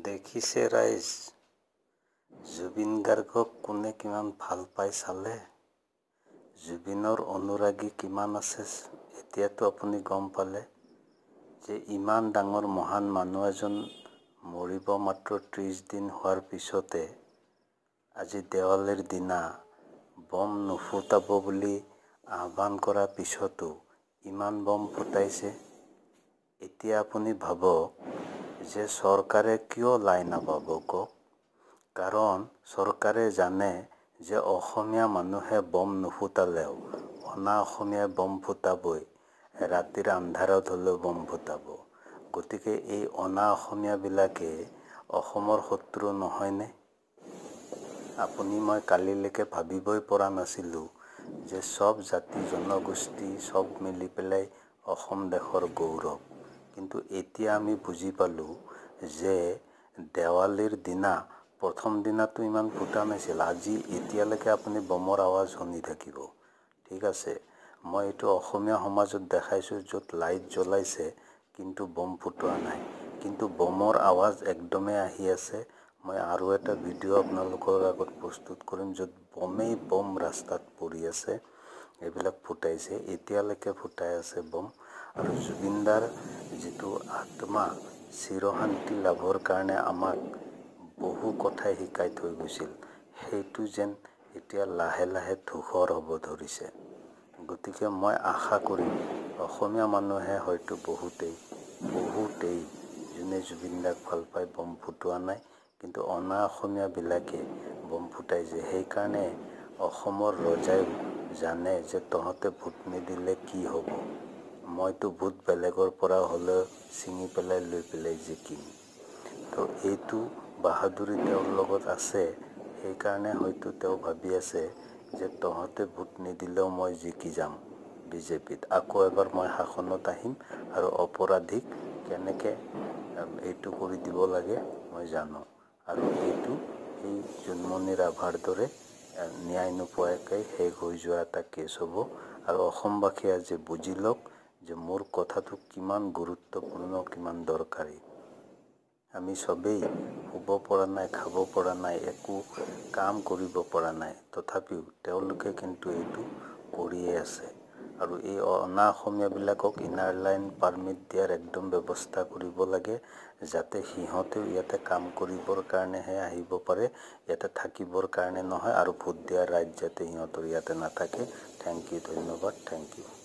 দেখিছে ৰাইজ, জুবিন গাৰ্গক কোনে কিমান ভাল পাই চালে? জুবিনৰ অনুৰাগী কিমান আছে এতিয়াতো আপুনি গম পালে যে ইমান ডাঙৰ মহান মানুহ এজন মৰিব মাত্ৰ 30 দিন হোৱাৰ পিছতে আজি দেৱালীৰ দিনা বম নুফুটাব বুলি আহ্বান কৰা পিছতো ইমান বম ফুটাইছে। এতিয়া আপুনি ভাবক যে চৰকাৰে কিয় লাই নাপাব কওক? কাৰণ চৰকাৰে জানে যে অসমীয়া মানুহে বম নুফুটালেও অনা অসমীয়াই বম ফুটাবই, ৰাতিৰ আন্ধাৰত হ'লেও বম ফুটাব। গতিকে এই অনা অসমীয়াবিলাকে অসমৰ শত্ৰু নহয়নে? আপুনি মই কালিলৈকে ভাবিবই পৰা নাছিলোঁ যে সব জাতি জনগোষ্ঠী সব মিলি পেলাই অসম দেশৰ গৌৰৱ। কিন্তু এতিয়া আমি বুজি পালোঁ যে দেৱালীৰ দিনা প্ৰথম দিনাটো ইমান ফুটা নাছিল, আজি এতিয়ালৈকে আপুনি বমৰ আৱাজ শুনি থাকিব। ঠিক আছে, মই এইটো অসমীয়া সমাজত দেখাইছোঁ য'ত লাইট জ্বলাইছে কিন্তু বম ফুটোৱা নাই, কিন্তু বমৰ আৱাজ একদমেই আহি আছে। মই আৰু এটা ভিডিঅ' আপোনালোকৰ আগত প্ৰস্তুত কৰিম য'ত বমেই বম ৰাস্তাত পৰি আছে, এইবিলাক ফুটাইছে, এতিয়ালৈকে ফুটাই আছে বম। আৰু জুবিনদাৰ যিটো আত্মা চিৰশান্তি লাভৰ কাৰণে আমাক বহু কথাই শিকাই থৈ গৈছিল, সেইটো যেন এতিয়া লাহে লাহে ধূসৰ হ'ব ধৰিছে। গতিকে মই আশা কৰিম অসমীয়া মানুহে হয়তো বহুতেই যোনে জুবিনদাক ভাল পাই বম ফুটোৱা নাই, কিন্তু অনা অসমীয়াবিলাকে বম ফুটাইছে। সেইকাৰণে অসমৰ ৰজাই জানে যে তহঁতে ভোট নিদিলে কি হ'ব, মইতো ভোট বেলেগৰ পৰা হ'লেও ছিঙি পেলাই লৈ পেলাই জিকিম। তো এইটো বাহাদুৰি তেওঁৰ লগত আছে, সেইকাৰণে হয়তো তেওঁ ভাবি আছে যে তহঁতে ভোট নিদিলেও মই জিকি যাম বিজেপিত, আকৌ এবাৰ মই শাসনত আহিম আৰু অপৰাধীক কেনেকৈ এইটো কৰি দিব লাগে মই জানো। আৰু এইটো এই জোনমণি ৰাভাৰ দৰে ন্যায় নোপোৱাকৈ শেষ হৈ যোৱা এটা কেছ হ'ব। আৰু অসমবাসীয়ে আজি বুজি লওক যে মোৰ কথাটো কিমান গুৰুত্বপূৰ্ণ, কিমান দৰকাৰী। আমি সবেই শুব পৰা নাই, খাব পৰা নাই, একো কাম কৰিব পৰা নাই, তথাপিও তেওঁলোকে কিন্তু এইটো কৰিয়ে আছে। আৰু এই অনা অসমীয়াবিলাকক ইনাৰ লাইন পাৰ্মিট দিয়াৰ একদম ব্যৱস্থা কৰিব লাগে, যাতে সিহঁতেও ইয়াতে কাম কৰিবৰ কাৰণেহে আহিব পাৰে, ইয়াতে থাকিবৰ কাৰণে নহয়। আৰু ভোট দিয়াৰ ৰাইট যাতে সিহঁতৰ ইয়াতে নাথাকে। থেংক ইউ, ধন্যবাদ, থেংক ইউ।